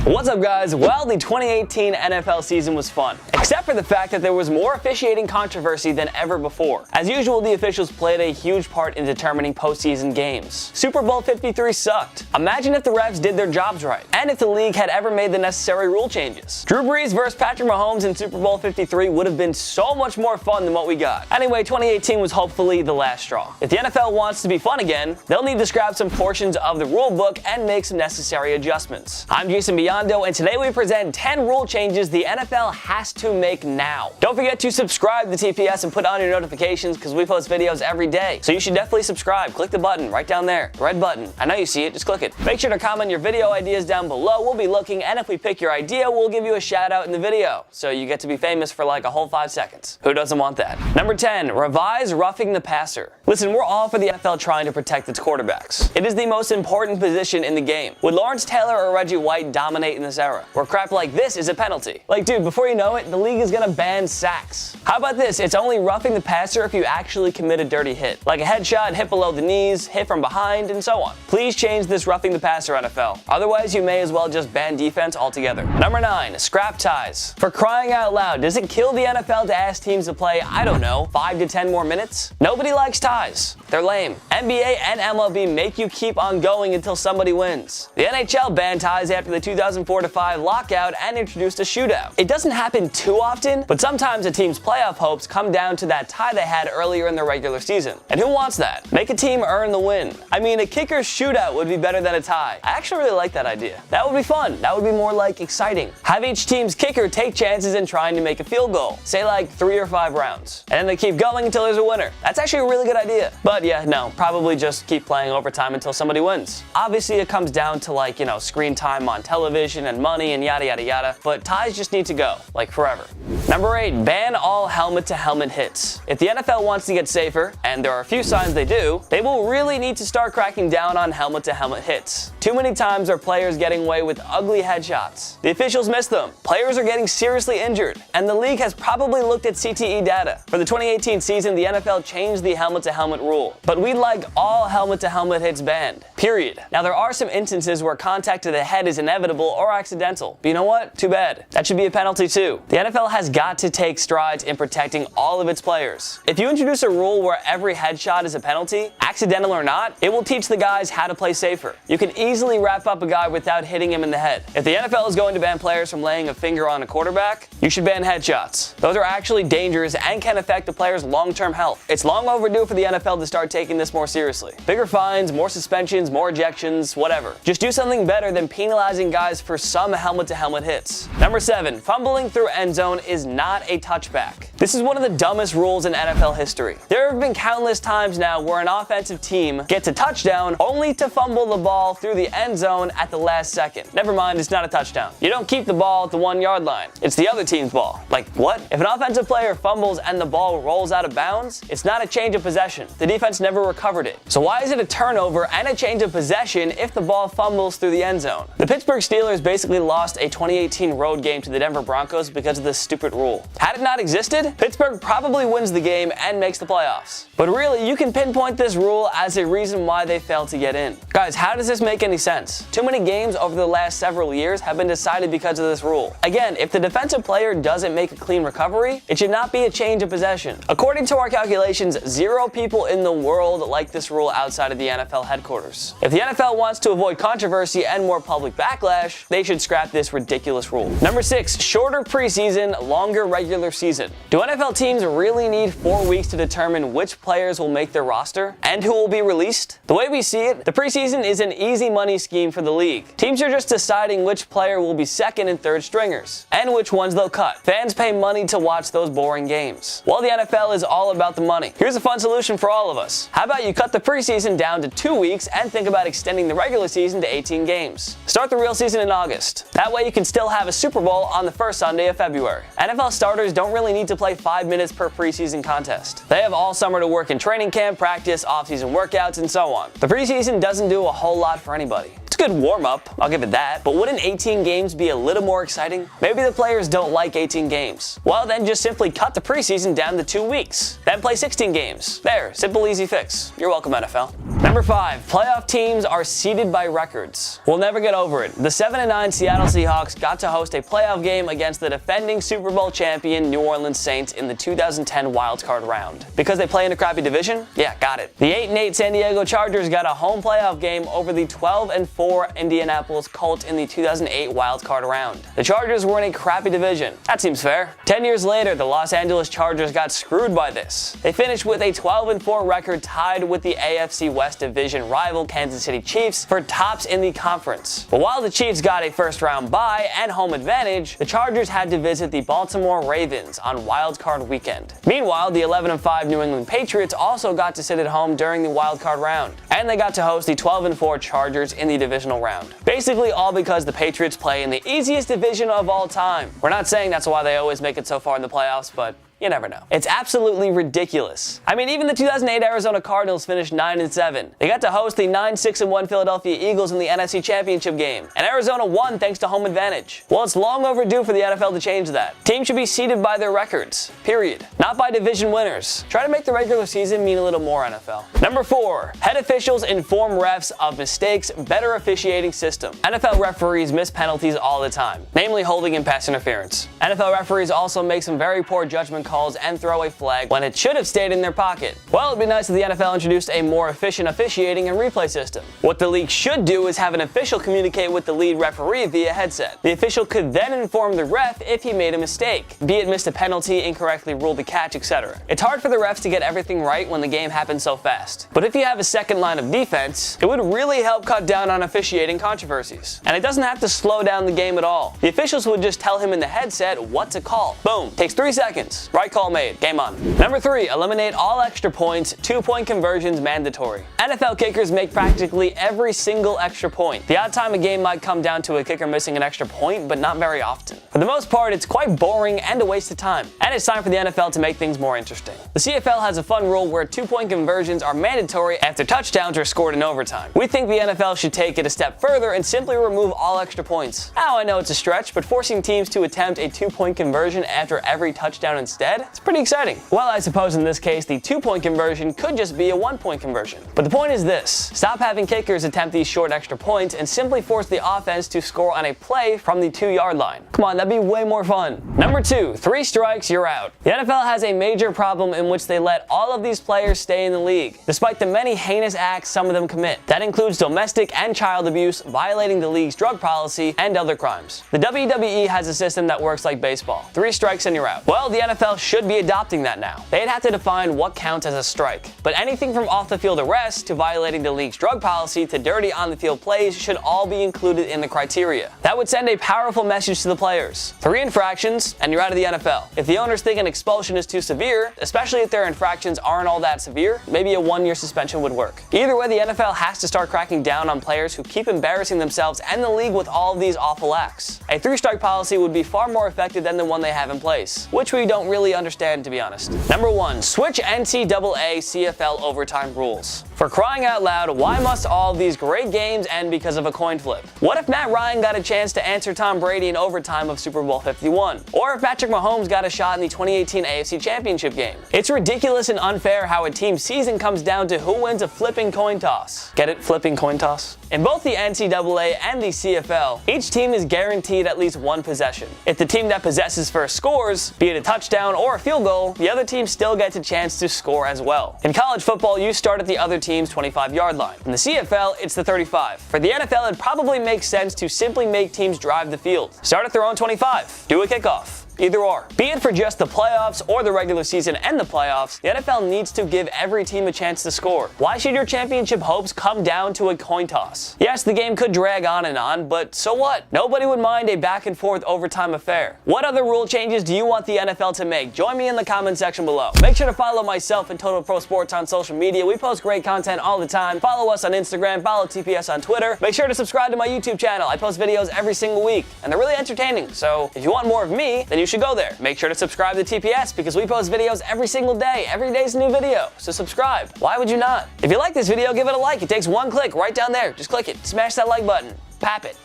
What's up, guys? Well, the 2018 NFL season was fun, except for the fact that there was more officiating controversy than ever before. As usual, the officials played a huge part in determining postseason games. Super Bowl 53 sucked. Imagine if the refs did their jobs right, and if the league had ever made the necessary rule changes. Drew Brees versus Patrick Mahomes in Super Bowl 53 would have been so much more fun than what we got. Anyway, 2018 was hopefully the last straw. If the NFL wants to be fun again, they'll need to scrap some portions of the rule book and make some necessary adjustments. I'm Biondo, and today we present 10 rule changes the NFL has to make now. Don't forget to subscribe to TPS and put on your notifications because we post videos every day. So you should definitely subscribe. Click the button right down there, the red button. I know you see it, just click it. Make sure to comment your video ideas down below. We'll be looking, and if we pick your idea, we'll give you a shout out in the video. So you get to be famous for like a whole 5 seconds. Who doesn't want that? Number 10, revise roughing the passer. Listen, we're all for the NFL trying to protect its quarterbacks. It is the most important position in the game. Would Lawrence Taylor or Reggie White dominate in this era, where crap like this is a penalty? Like, dude, before you know it, the league is gonna ban sacks. How about this? It's only roughing the passer if you actually commit a dirty hit, like a headshot, hit below the knees, hit from behind, and so on. Please change this roughing the passer, NFL. Otherwise, you may as well just ban defense altogether. Number 9, scrap ties. For crying out loud, does it kill the NFL to ask teams to play, I don't know, 5 to 10 more minutes? Nobody likes ties. They're lame. NBA and MLB make you keep on going until somebody wins. The NHL banned ties after the 2004-5 lockout and introduced a shootout. It doesn't happen too often, but sometimes a team's playoff hopes come down to that tie they had earlier in the regular season. And who wants that? Make a team earn the win. I mean, a kicker's shootout would be better than a tie. I actually really like that idea. That would be fun. That would be more like exciting. Have each team's kicker take chances in trying to make a field goal. Say like 3 or 5 rounds. And then they keep going until there's a winner. That's actually a really good idea. But yeah, no, probably just keep playing overtime until somebody wins. Obviously, it comes down to like, screen time on television and money and yada yada yada, but ties just need to go, like forever. Number 8, ban all helmet-to-helmet hits. If the NFL wants to get safer, and there are a few signs they do, they will really need to start cracking down on helmet-to-helmet hits. Too many times are players getting away with ugly headshots. The officials miss them. Players are getting seriously injured, and the league has probably looked at CTE data. For the 2018 season, the NFL changed the helmet-to-helmet rule, but we'd like all helmet-to-helmet hits banned, period. Now, there are some instances where contact to the head is inevitable or accidental, but you know what? Too bad. That should be a penalty too. The NFL has got to take strides in protecting all of its players. If you introduce a rule where every headshot is a penalty, accidental or not, it will teach the guys how to play safer. You can easily wrap up a guy without hitting him in the head. If the NFL is going to ban players from laying a finger on a quarterback, you should ban headshots. Those are actually dangerous and can affect the player's long-term health. It's long overdue for the NFL to start taking this more seriously. Bigger fines, more suspensions, more ejections, whatever. Just do something better than penalizing guys for some helmet-to-helmet hits. Number 7, fumbling through end zone is not a touchback. This is one of the dumbest rules in NFL history. There have been countless times now where an offensive team gets a touchdown only to fumble the ball through the end zone at the last second. Never mind, it's not a touchdown. You don't keep the ball at the 1-yard line. It's the other team's ball. Like, what? If an offensive player fumbles and the ball rolls out of bounds, it's not a change of possession. The defense never recovered it. So why is it a turnover and a change of possession if the ball fumbles through the end zone? The Pittsburgh Steelers basically lost a 2018 road game to the Denver Broncos because of this stupid rule. Had it not existed, Pittsburgh probably wins the game and makes the playoffs. But really, you can pinpoint this rule as a reason why they failed to get in. Guys, how does this make any sense? Too many games over the last several years have been decided because of this rule. Again, if the defensive player doesn't make a clean recovery, it should not be a change of possession. According to our calculations, 0 people in the world like this rule outside of the NFL headquarters. If the NFL wants to avoid controversy and more public backlash, they should scrap this ridiculous rule. Number 6, shorter preseason, longer regular season. Do NFL teams really need 4 weeks to determine which players will make their roster and who will be released? The way we see it, the preseason is an easy money scheme for the league. Teams are just deciding which player will be second and third stringers and which ones they'll cut. Fans pay money to watch those boring games. While the NFL is all about the money, here's a fun solution for all of us. How about you cut the preseason down to 2 weeks and think about extending the regular season to 18 games? Start the real season in August. That way you can still have a Super Bowl on the first Sunday of February. NFL starters don't really need to play 5 minutes per preseason contest. They have all summer to work in training camp, practice, off-season workouts, and so on. The preseason doesn't do a whole lot for anybody. It's good warm-up, I'll give it that, but wouldn't 18 games be a little more exciting? Maybe the players don't like 18 games. Well, then just simply cut the preseason down to 2 weeks. Then play 16 games. There, simple, easy fix. You're welcome, NFL. Number 5, playoff teams are seeded by records. We'll never get over it. The 7-9 Seattle Seahawks got to host a playoff game against the defending Super Bowl champion New Orleans Saints in the 2010 wildcard round. Because they play in a crappy division? Yeah, got it. The 8-8 San Diego Chargers got a home playoff game over the 12-4 Indianapolis Colts in the 2008 wildcard round. The Chargers were in a crappy division. That seems fair. 10 years later, the Los Angeles Chargers got screwed by this. They finished with a 12-4 record, tied with the AFC West division rival Kansas City Chiefs for tops in the conference. But while the Chiefs got a first-round bye and home advantage, the Chargers had to visit the Baltimore Ravens on wildcard weekend. Meanwhile, the 11-5 New England Patriots also got to sit at home during the wildcard round, and they got to host the 12-4 Chargers in the divisional round. Basically all because the Patriots play in the easiest division of all time. We're not saying that's why they always make it so far in the playoffs, but you never know. It's absolutely ridiculous. I mean, even the 2008 Arizona Cardinals finished 9-7. They got to host the 9-6-1 Philadelphia Eagles in the NFC Championship game, and Arizona won thanks to home advantage. Well, it's long overdue for the NFL to change that. Teams should be seeded by their records, period. Not by division winners. Try to make the regular season mean a little more, NFL. Number 4, head officials inform refs of mistakes, better officiating system. NFL referees miss penalties all the time, namely holding and pass interference. NFL referees also make some very poor judgment calls and throw a flag when it should have stayed in their pocket. Well, it'd be nice if the NFL introduced a more efficient officiating and replay system. What the league should do is have an official communicate with the lead referee via headset. The official could then inform the ref if he made a mistake, be it missed a penalty, incorrectly ruled a catch, etc. It's hard for the refs to get everything right when the game happens so fast. But if you have a second line of defense, it would really help cut down on officiating controversies. And it doesn't have to slow down the game at all. The officials would just tell him in the headset what to call. Boom. Takes 3 seconds. Right call made. Game on. Number 3, eliminate all extra points, 2-point conversions mandatory. NFL kickers make practically every single extra point. The odd time a game might come down to a kicker missing an extra point, but not very often. For the most part, it's quite boring and a waste of time. And it's time for the NFL to make things more interesting. The CFL has a fun rule where 2-point conversions are mandatory after touchdowns are scored in overtime. We think the NFL should take it a step further and simply remove all extra points. Now, I know it's a stretch, but forcing teams to attempt a 2-point conversion after every touchdown instead, it's pretty exciting. Well, I suppose in this case, the 2-point conversion could just be a 1-point conversion. But the point is this: stop having kickers attempt these short extra points and simply force the offense to score on a play from the 2-yard line. Come on, that'd be way more fun. Number 2, 3 strikes, you're out. The NFL has a major problem in which they let all of these players stay in the league, despite the many heinous acts some of them commit. That includes domestic and child abuse, violating the league's drug policy, and other crimes. The WWE has a system that works like baseball. 3 strikes and you're out. Well, the NFL should be adopting that now. They'd have to define what counts as a strike. But anything from off-the-field arrests to violating the league's drug policy to dirty on-the-field plays should all be included in the criteria. That would send a powerful message to the players. 3 infractions and you're out of the NFL. If the owners think an expulsion is too severe, especially if their infractions aren't all that severe, maybe a 1-year suspension would work. Either way, the NFL has to start cracking down on players who keep embarrassing themselves and the league with all of these awful acts. A 3-strike policy would be far more effective than the one they have in place, which we don't really understand, to be honest. Number 1, switch NCAA CFL overtime rules. For crying out loud, why must all of these great games end because of a coin flip? What if Matt Ryan got a chance to answer Tom Brady in overtime of Super Bowl 51? Or if Patrick Mahomes got a shot in the 2018 AFC Championship game? It's ridiculous and unfair how a team's season comes down to who wins a flipping coin toss. Get it? Flipping coin toss? In both the NCAA and the CFL, each team is guaranteed at least 1 possession. If the team that possesses first scores, be it a touchdown or a field goal, the other team still gets a chance to score as well. In college football, you start at the other team's 25-yard line. In the CFL, it's the 35. For the NFL, it probably makes sense to simply make teams drive the field. Start at their own 25. Do a kickoff. Either or. Be it for just the playoffs or the regular season and the playoffs, the NFL needs to give every team a chance to score. Why should your championship hopes come down to a coin toss? Yes, the game could drag on, but so what? Nobody would mind a back and forth overtime affair. What other rule changes do you want the NFL to make? Join me in the comment section below. Make sure to follow myself and Total Pro Sports on social media. We post great content all the time. Follow us on Instagram, follow TPS on Twitter. Make sure to subscribe to my YouTube channel. I post videos every single week, and they're really entertaining. So if you want more of me, then you you should go there. Make sure to subscribe to TPS because we post videos every single day. Every day's a new video, so subscribe. Why would you not? If you like this video, give it a like. It takes one click right down there. Just click it. Smash that like button. Pap it.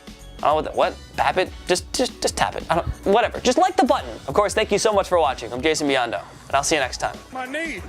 Oh, what? Pap it? Just tap it. Whatever. Just like the button. Of course, thank you so much for watching. I'm Jason Biondo, and I'll see you next time. My knee.